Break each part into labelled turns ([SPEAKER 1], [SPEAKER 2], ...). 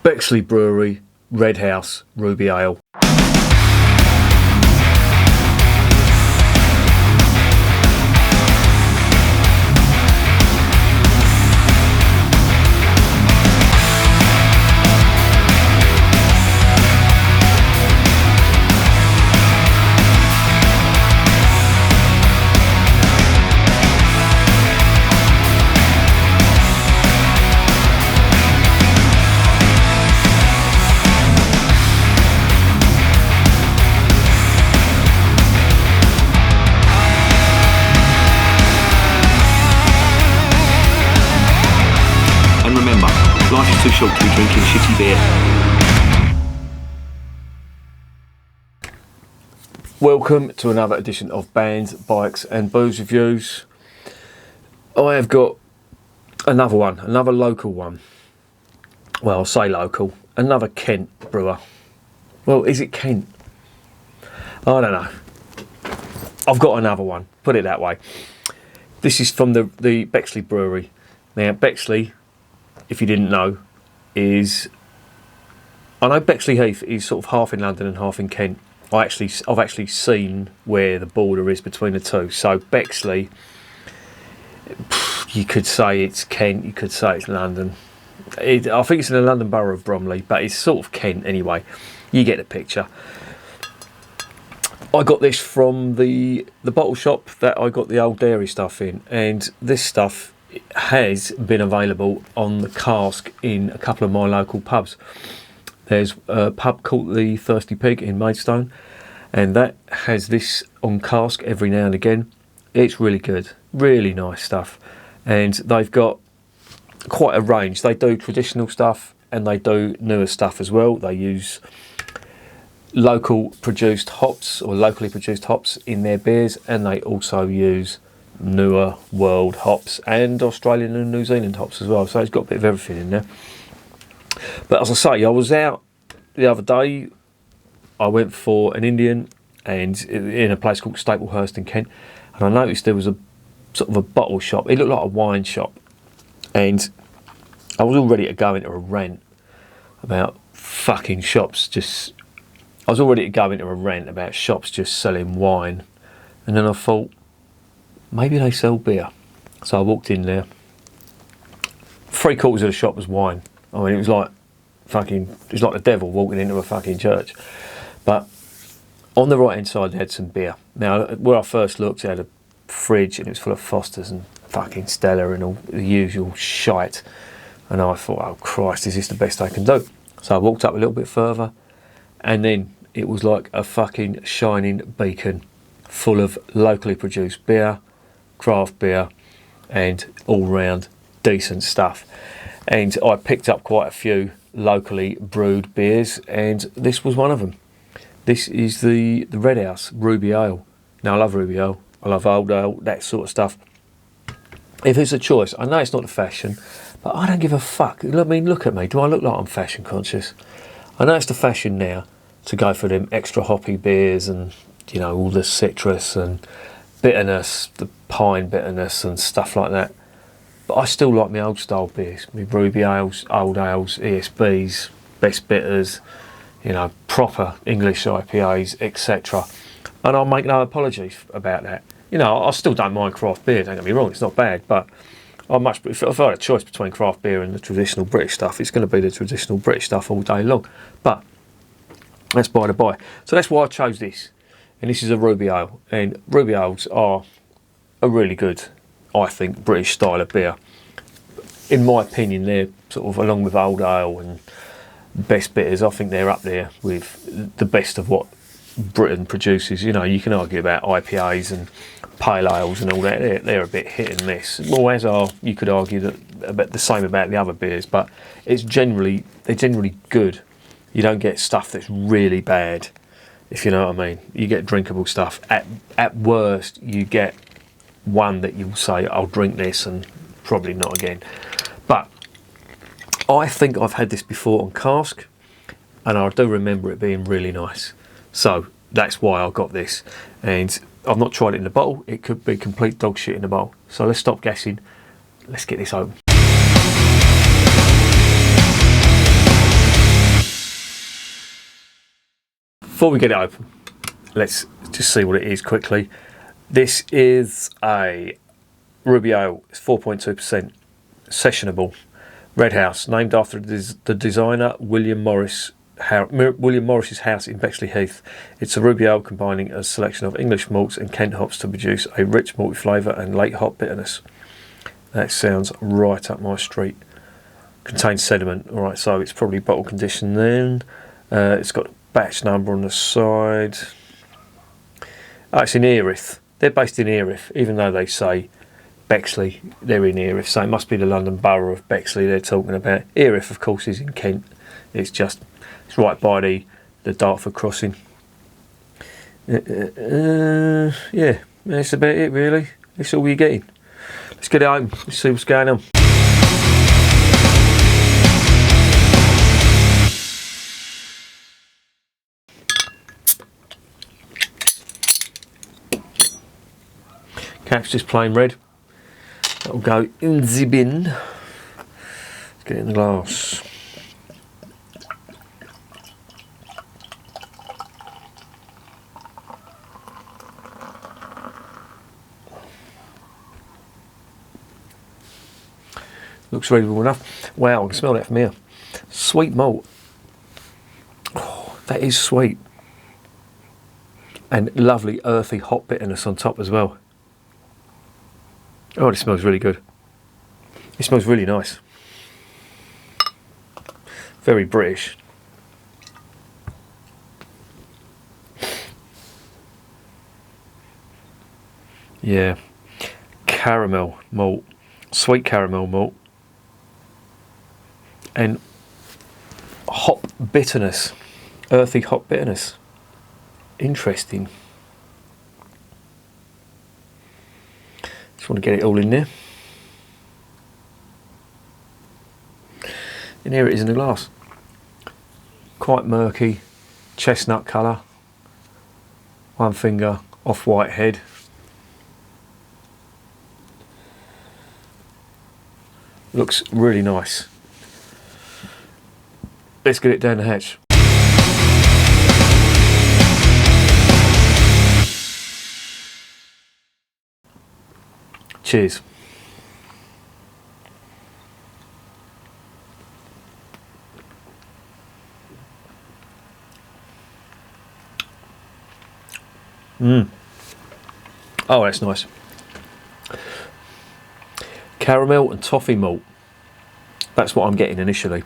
[SPEAKER 1] Bexley Brewery, Redhouse, Ruby Ale.
[SPEAKER 2] Life is too short to be drinking shitty beer.
[SPEAKER 1] Welcome to another edition of Bands, Bikes and Booze Reviews. I have got another one, another local one. Well, I'll say local. Another Kent brewer. Well, is it Kent? I don't know. I've got another one, put it that way. This is from the Bexley Brewery. Now, Bexley, if you didn't know, I know Bexley Heath is sort of half in London and half in Kent. I've actually seen where the border is between the two. So Bexley, you could say it's Kent, you could say it's London. I think it's in the London borough of Bromley, but it's sort of Kent anyway. You get the picture. I got this from the bottle shop that I got the old dairy stuff in, and this stuff has been available on the cask in a couple of my local pubs. There's a pub called the Thirsty Pig in Maidstone, and that has this on cask every now and again. It's really good, really nice stuff, and they've got quite a range. They do traditional stuff and they do newer stuff as well. They use locally produced hops in their beers, and they also use newer world hops and Australian and New Zealand hops as well, so it's got a bit of everything in there. But as I say, I was out the other day. I went for an Indian and in a place called Staplehurst in Kent, and I noticed there was a sort of a bottle shop. It looked like a wine shop, and I was all ready to go into a rant about fucking shops. I was all ready to go into a rant about shops just selling wine, and then I thought, maybe they sell beer. So I walked in there. 3/4 of the shop was wine. I mean, it was like the devil walking into a fucking church. But on the right hand side, they had some beer. Now, where I first looked, they had a fridge and it was full of Fosters and fucking Stella and all the usual shite. And I thought, oh Christ, is this the best I can do? So I walked up a little bit further, and then it was like a fucking shining beacon full of locally produced beer, craft beer, and all round decent stuff. And I picked up quite a few locally brewed beers, and this was one of them. This is the Redhouse Ruby Ale. Now, I love Ruby Ale, I love Old Ale, that sort of stuff. If it's a choice, I know it's not the fashion, but I don't give a fuck. I mean, look at me, do I look like I'm fashion conscious? I know it's the fashion now to go for them extra hoppy beers and, you know, all the citrus and bitterness, the pine bitterness and stuff like that. But I still like my old style beers, my Ruby Ales, Old Ales, ESBs, Best Bitters, you know, proper English IPAs, etc. And I'll make no apologies about that. You know, I still don't mind craft beer, don't get me wrong, it's not bad, but if I had a choice between craft beer and the traditional British stuff, it's going to be the traditional British stuff all day long. But that's by the by. So that's why I chose this. And this is a Ruby Ale, and Ruby Ales are a really good, I think, British style of beer. In my opinion, they're sort of, along with Old Ale and Best Bitters, I think they're up there with the best of what Britain produces. You know, you can argue about IPAs and pale ales and all that. They're a bit hit and miss. Well, as are, you could argue that about the same about the other beers, but they're generally good. You don't get stuff that's really bad, if you know what I mean. You get drinkable stuff. At worst, you get one that you'll say, I'll drink this and probably not again. But I think I've had this before on cask, and I do remember it being really nice. So that's why I got this. And I've not tried it in the bottle. It could be complete dog shit in the bottle. So let's stop guessing. Let's get this open. before we get it open, let's just see what it is quickly. This is a Ruby Ale. It's 4.2%, sessionable. Redhouse, named after the designer William Morris's house in Bexley Heath. It's a Ruby Ale combining a selection of English malts and Kent hops to produce a rich malty flavour and late hop bitterness. That sounds right up my street. Contains sediment. Alright, so it's probably bottle conditioned then. It's got a batch number on the side. Oh, it's in Erith. They're based in Erith, even though they say Bexley, they're in Erith, so it must be the London Borough of Bexley they're talking about. Erith, of course, is in Kent. It's right by the Dartford crossing. Yeah, that's about it really. That's all you're getting. Let's get it home. Let's see what's going on. Cap's just plain red. That'll go in the bin. Let's get it in the glass. Looks reasonable enough. Wow, I can smell that from here. Sweet malt. Oh, that is sweet. And lovely earthy hop bitterness on top as well. Oh, it smells really good. It smells really nice. Very British. Yeah. Caramel malt. Sweet caramel malt. And hop bitterness. Earthy hop bitterness. Interesting. Just want to get it all in there. And here it is in the glass. Quite murky, chestnut colour. One finger, off-white head. Looks really nice. Let's get it down the hatch. Cheers. Oh, that's nice. Caramel and toffee malt. That's what I'm getting initially.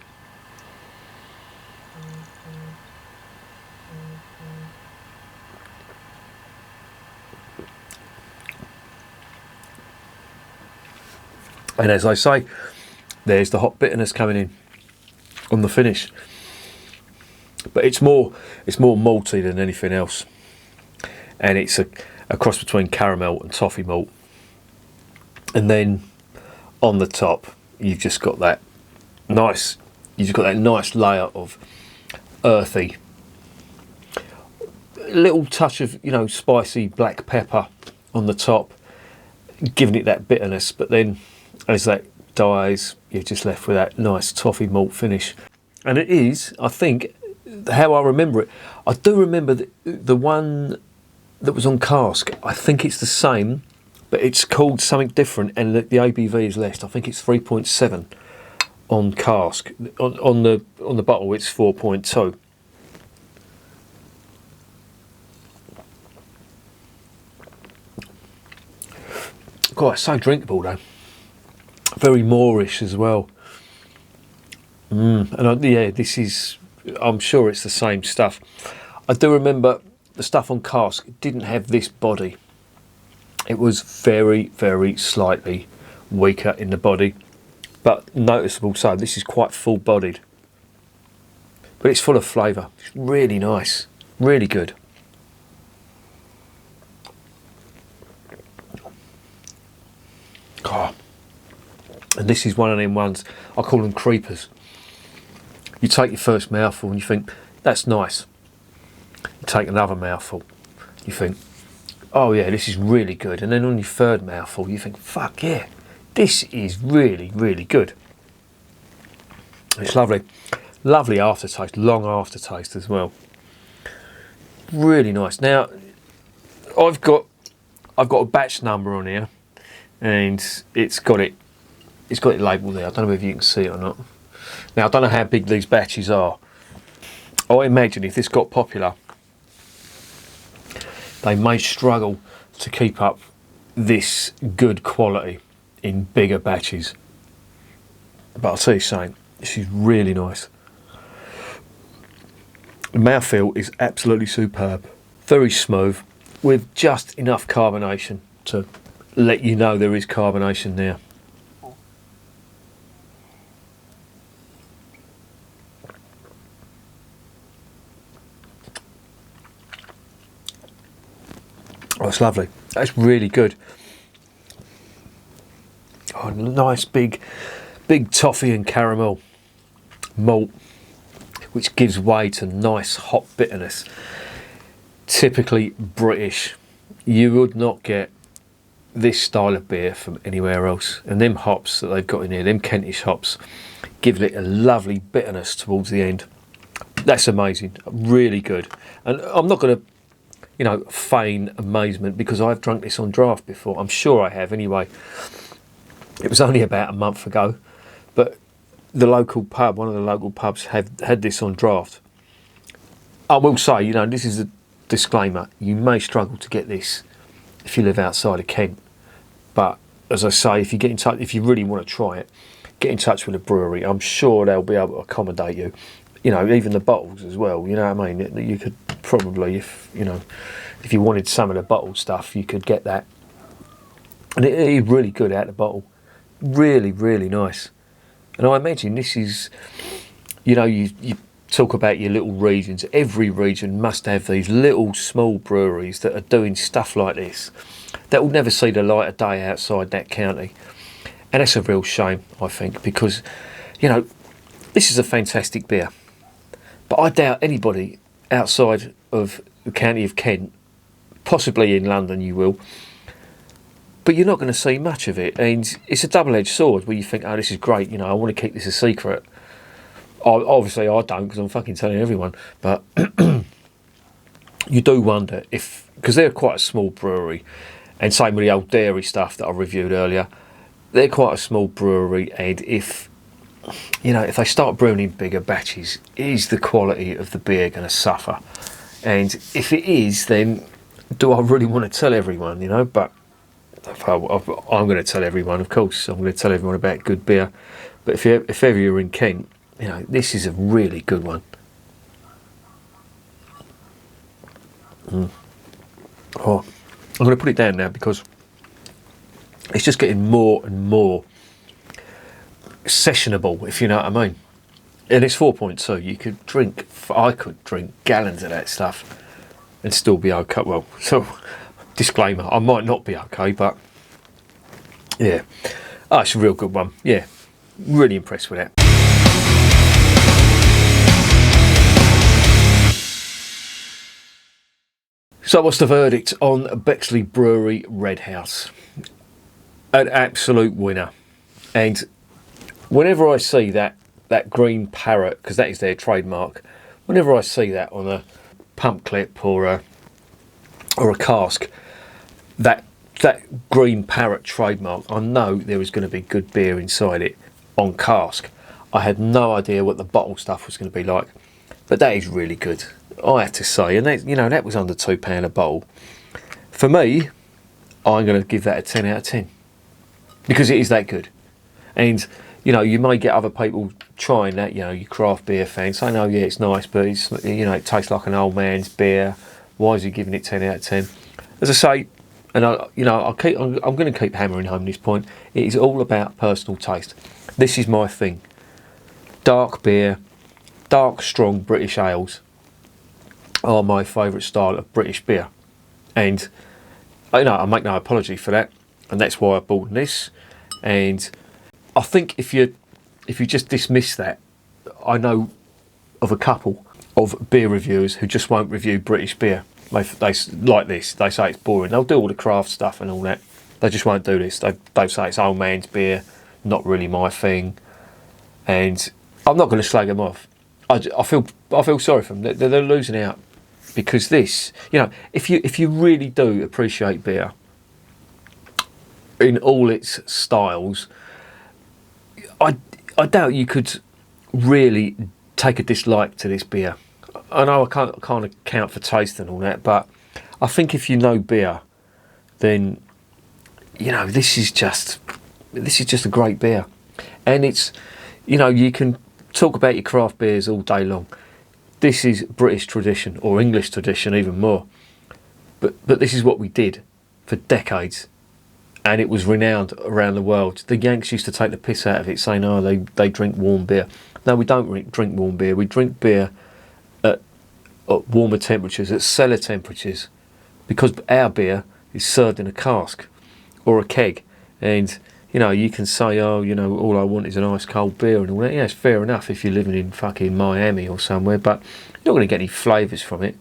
[SPEAKER 1] And as I say, there's the hop bitterness coming in on the finish. But it's more malty than anything else. And it's a cross between caramel and toffee malt. And then on the top, you've just got that nice layer of earthy, a little touch of, spicy black pepper on the top, giving it that bitterness. But then as that dies, you're just left with that nice toffee malt finish. And it is, I think, how I remember it, I do remember the one that was on cask. I think it's the same, but it's called something different, and the ABV is less. I think it's 3.7 on cask. On the bottle, it's 4.2. God, it's so drinkable though. Very moorish as well. This is, I'm sure it's the same stuff. I do remember the stuff on cask didn't have this body. It was very, very slightly weaker in the body, but noticeable so. This is quite full bodied, but it's full of flavour. It's really nice, really good. Oh. And this is one of them ones, I call them creepers. You take your first mouthful and you think, that's nice. You take another mouthful, you think, oh yeah, this is really good. And then on your third mouthful, you think, fuck yeah, this is really, really good. It's lovely. Lovely aftertaste, long aftertaste as well. really nice. Now, I've got a batch number on here, and it's got it labelled there. I don't know if you can see it or not. Now, I don't know how big these batches are. I imagine if this got popular, they may struggle to keep up this good quality in bigger batches. But I'll tell you something, this is really nice. The mouthfeel is absolutely superb. Very smooth, with just enough carbonation to let you know there is carbonation there. Oh, it's lovely. That's really good. Oh, nice big toffee and caramel malt, which gives way to nice hot bitterness. Typically British. You would not get this style of beer from anywhere else. And them hops that they've got in here, them Kentish hops, give it a lovely bitterness towards the end. That's amazing. Really good. And I'm not going to, feign amazement because I've drunk this on draft before. I'm sure I have anyway. It was only about a month ago, but the local pub, one of the local pubs, had this on draft. I will say, this is a disclaimer. You may struggle to get this if you live outside of Kent, but as I say, if you get in touch, if you really want to try it, get in touch with a brewery. I'm sure they'll be able to accommodate you. Even the bottles as well. You know what I mean? You could probably, if you wanted some of the bottled stuff, you could get that. And it is really good out of the bottle. Really, really nice. And I imagine this is, you talk about your little regions. Every region must have these little small breweries that are doing stuff like this that will never see the light of day outside that county. And that's a real shame, I think, because, this is a fantastic beer. But I doubt anybody outside of the county of Kent, possibly in London you will, but you're not going to see much of it. And it's a double-edged sword where you think, oh, this is great, I want to keep this a secret. Obviously I don't, because I'm fucking telling everyone, but you do wonder if, because they're quite a small brewery, and same with the old dairy stuff that I reviewed earlier, they're quite a small brewery, and if they start brewing in bigger batches, is the quality of the beer going to suffer? And if it is, then do I really want to tell everyone, But I'm going to tell everyone, of course. I'm going to tell everyone about good beer. But if ever you're in Kent, this is a really good one. Oh, I'm going to put it down now because it's just getting more and more sessionable, if you know what I mean. And it's 4.2. I could drink gallons of that stuff and still be okay. Well, so disclaimer, I might not be okay, but yeah. Oh, it's a real good one. Yeah, really impressed with that. So what's the verdict on Bexley Brewery Redhouse? An absolute winner. And whenever I see that green parrot, because that is their trademark, whenever I see that on a pump clip or a cask, that green parrot trademark, I know there is going to be good beer inside it on cask. I had no idea what the bottle stuff was going to be like, but that is really good, I have to say. And that was under £2 a bottle. For me, I'm going to give that a 10 out of 10 because it is that good. And you may get other people trying that, your craft beer fans saying, oh yeah, it's nice, but it's, it tastes like an old man's beer. Why is he giving it 10 out of 10? As I say, and I'm going to keep hammering home this point, it is all about personal taste. This is my thing. Dark beer, dark, strong British ales are my favourite style of British beer. And, I make no apology for that. And that's why I bought this. And I think if you just dismiss that, I know of a couple of beer reviewers who just won't review British beer. They like this. They say it's boring. They'll do all the craft stuff and all that. They just won't do this. They say it's old man's beer, not really my thing. And I'm not going to slag them off. I feel sorry for them. They're losing out. because this, if you really do appreciate beer in all its styles, I doubt you could really take a dislike to this beer. I know I can't account for taste and all that, but I think if you know beer, then this is just a great beer. And it's, you can talk about your craft beers all day long. This is British tradition, or English tradition even more. But this is what we did for decades, and it was renowned around the world. The Yanks used to take the piss out of it, saying, "Oh, they drink warm beer." No, we don't drink warm beer. We drink beer at warmer temperatures, at cellar temperatures, because our beer is served in a cask or a keg. And you can say, "Oh, all I want is an ice cold beer," and all that. Yeah, it's fair enough if you're living in fucking Miami or somewhere, but you're not going to get any flavours from it.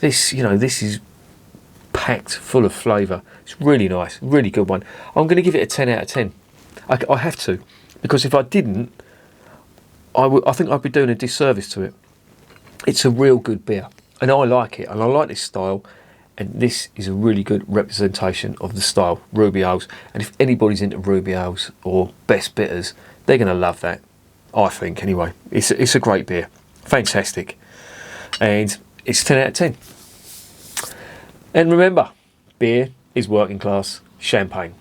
[SPEAKER 1] This is packed full of flavour. It's really nice, really good one. I'm going to give it a 10 out of 10. I have to, because if I didn't, I think I'd be doing a disservice to it. It's a real good beer, and I like it, and I like this style. And this is a really good representation of the style, Ruby Ales. And if anybody's into Ruby Ales or best bitters, they're going to love that, I think, anyway. It's a great beer. Fantastic. And it's 10 out of 10. And remember, beer is working class champagne.